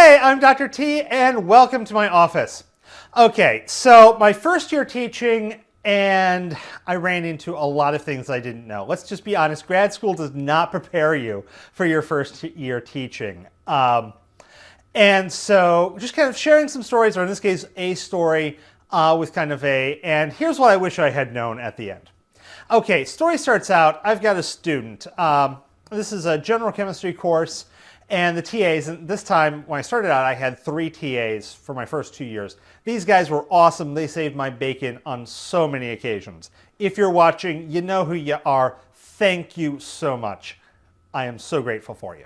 Hey, I'm Dr. T, and welcome to my office. Okay, so my first year teaching, and I ran into a lot of things I didn't know. Let's just be honest, grad school does not prepare you for your first year teaching. And so just kind of sharing some stories, or in this case, a story with kind of and here's what I wish I had known at the end. Okay, story starts out, I've got a student. This is a general chemistry course. And the TAs, and this time when I started out, I had 3 TAs for my first 2 years. These guys were awesome. They saved my bacon on so many occasions. If you're watching, you know who you are. Thank you so much. I am so grateful for you.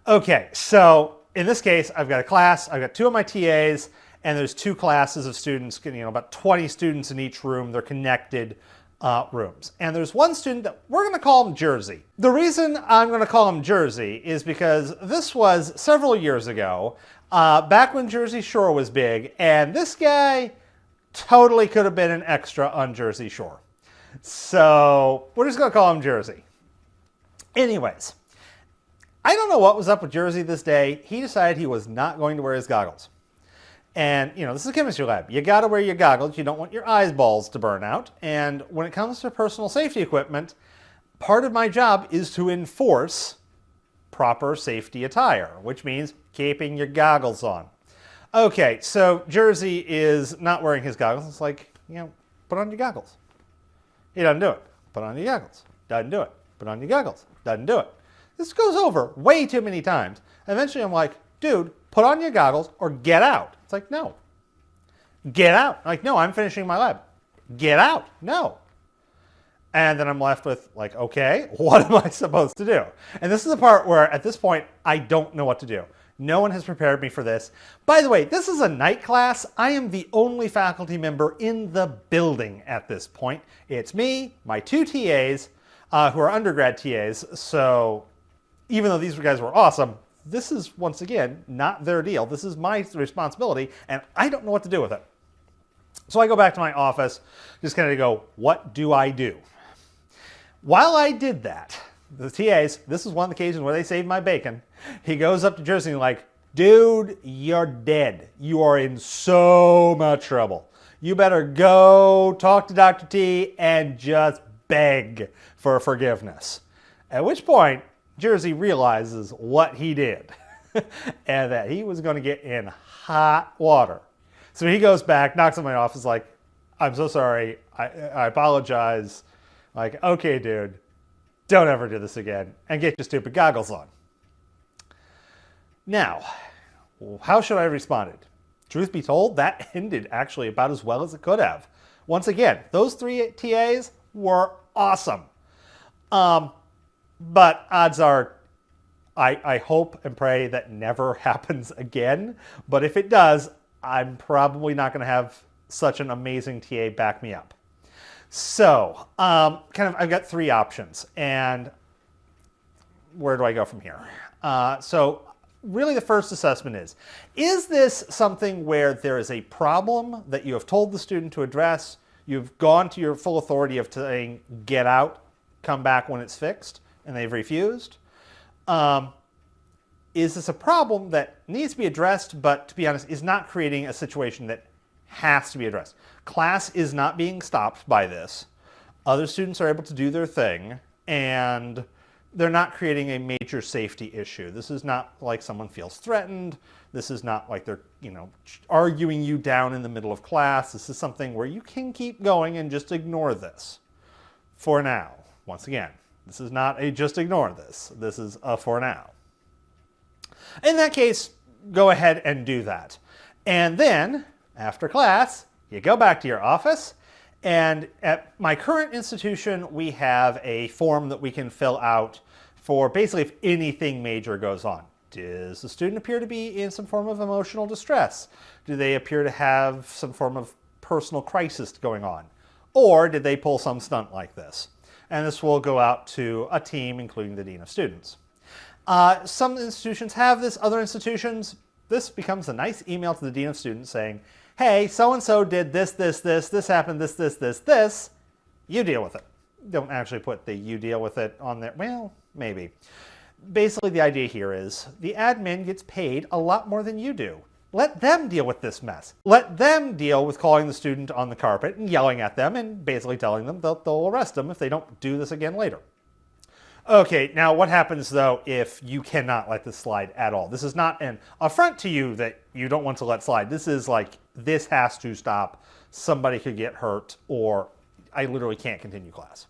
Okay, so in this case, I've got a class. I've got 2 of my TAs, and there's 2 classes of students, about 20 students in each room. They're connected rooms. And there's one student that we're going to call him Jersey. The reason I'm going to call him Jersey is because this was several years ago, back when Jersey Shore was big, and this guy totally could have been an extra on Jersey Shore. So we're just going to call him Jersey. Anyways, I don't know what was up with Jersey this day. He decided he was not going to wear his goggles. And, this is a chemistry lab. You got to wear your goggles. You don't want your eyeballs to burn out. And when it comes to personal safety equipment, part of my job is to enforce proper safety attire, which means keeping your goggles on. Okay, so Jersey is not wearing his goggles. It's like, put on your goggles. He doesn't do it. Put on your goggles. Doesn't do it. Put on your goggles. Doesn't do it. This goes over way too many times. Eventually I'm like, dude, put on your goggles or get out. It's like, no. Get out. I'm like, no, I'm finishing my lab. Get out. No. And then I'm left with like, okay, what am I supposed to do? And this is the part where at this point, I don't know what to do. No one has prepared me for this. By the way, this is a night class. I am the only faculty member in the building at this point. It's me, my 2 TAs, who are undergrad TAs. So even though these guys were awesome, this is, once again, not their deal. This is my responsibility, and I don't know what to do with it. So I go back to my office, just kind of go, what do I do? While I did that, the TAs, this is one of the occasions where they saved my bacon. He goes up to Jersey and like, dude, you're dead. You are in so much trouble. You better go talk to Dr. T and just beg for forgiveness. At which point, Jersey realizes what he did and that he was going to get in hot water. So he goes back, knocks on my office like, I'm so sorry. I apologize. Like, okay, dude, don't ever do this again and get your stupid goggles on. Now, how should I have responded? Truth be told, that ended actually about as well as it could have. Once again, those 3 TAs were awesome. But odds are, I hope and pray that never happens again. But if it does, I'm probably not going to have such an amazing TA back me up. So, I've got 3 options. And where do I go from here? So really the first assessment is this something where there is a problem that you have told the student to address? You've gone to your full authority of saying, get out, come back when it's fixed, and they've refused? Is this a problem that needs to be addressed, but to be honest, is not creating a situation that has to be addressed? Class is not being stopped by this. Other students are able to do their thing, and they're not creating a major safety issue. This is not like someone feels threatened. This is not like they're, arguing you down in the middle of class. This is something where you can keep going and just ignore this for now. Once again, this is not a just ignore this. This is a for now. In that case, go ahead and do that. And then, after class, you go back to your office. And at my current institution, we have a form that we can fill out for basically if anything major goes on. Does the student appear to be in some form of emotional distress? Do they appear to have some form of personal crisis going on? Or did they pull some stunt like this? And this will go out to a team, including the Dean of Students. Some institutions have this, other institutions, this becomes a nice email to the Dean of Students saying, hey, so-and-so did this happened, this. You deal with it. Don't actually put the you deal with it on there. Well, maybe. basically the idea here is the admin gets paid a lot more than you do. Let them deal with this mess. Let them deal with calling the student on the carpet and yelling at them and basically telling them they'll arrest them if they don't do this again later. Okay, now what happens though if you cannot let this slide at all? This is not an affront to you that you don't want to let slide. This is like, this has to stop. Somebody could get hurt, or I literally can't continue class.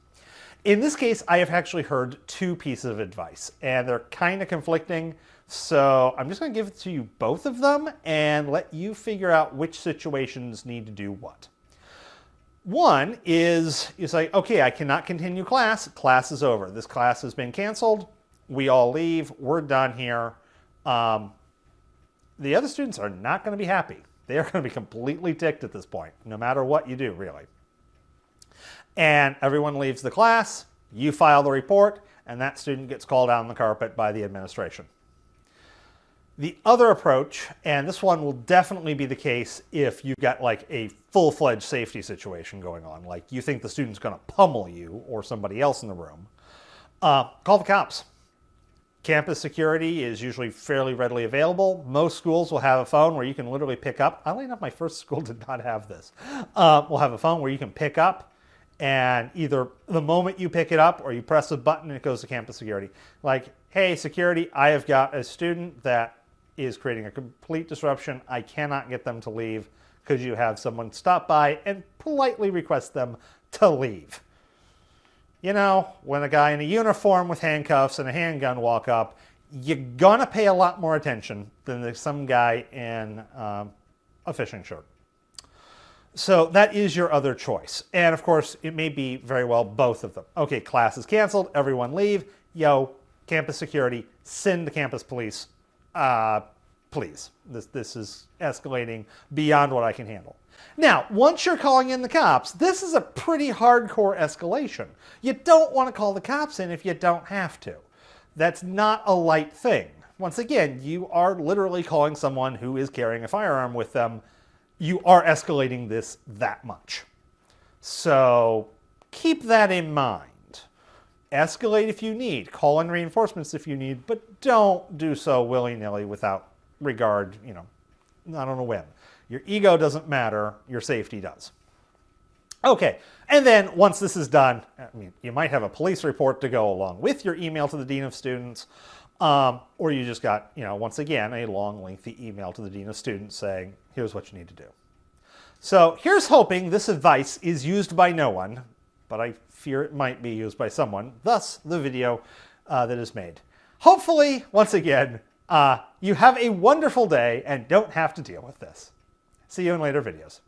In this case, I have actually heard two pieces of advice, and they're kind of conflicting. So I'm just going to give it to you both of them and let you figure out which situations need to do what. One is, you say, okay, I cannot continue class. Class is over. This class has been canceled. We all leave. We're done here. The other students are not going to be happy. They are going to be completely ticked at this point, no matter what you do, really. And everyone leaves the class. You file the report, and that student gets called out on the carpet by the administration. The other approach, and this one will definitely be the case if you've got like a full-fledged safety situation going on, like you think the student's going to pummel you or somebody else in the room, call the cops. Campus security is usually fairly readily available. Most schools will have a phone where you can literally pick up. Oddly enough, my first school did not have this. We'll have a phone where you can pick up, and either the moment you pick it up or you press a button and it goes to campus security. Like, hey, security, I have got a student that is creating a complete disruption. I cannot get them to leave. Could you have someone stop by and politely request them to leave? You know, when a guy in a uniform with handcuffs and a handgun walk up, you're gonna pay a lot more attention than some guy in a fishing shirt. So that is your other choice. And of course, it may be very well both of them. Okay, class is canceled, everyone leave. Yo, campus security, send the campus police. Please, this is escalating beyond what I can handle. Now, once you're calling in the cops, this is a pretty hardcore escalation. You don't want to call the cops in if you don't have to. That's not a light thing. Once again, you are literally calling someone who is carrying a firearm with them. You are escalating this that much. So keep that in mind. Escalate if you need. Call in reinforcements if you need, but don't do so willy-nilly without regard, you know, not on a whim. Your ego doesn't matter, your safety does. Okay, and then once this is done, I mean, you might have a police report to go along with your email to the Dean of Students, or you just got, you know, once again, a long, lengthy email to the Dean of Students saying, here's what you need to do. So here's hoping this advice is used by no one, but I fear it might be used by someone, thus the video that is made. Hopefully, once again, you have a wonderful day and don't have to deal with this. See you in later videos.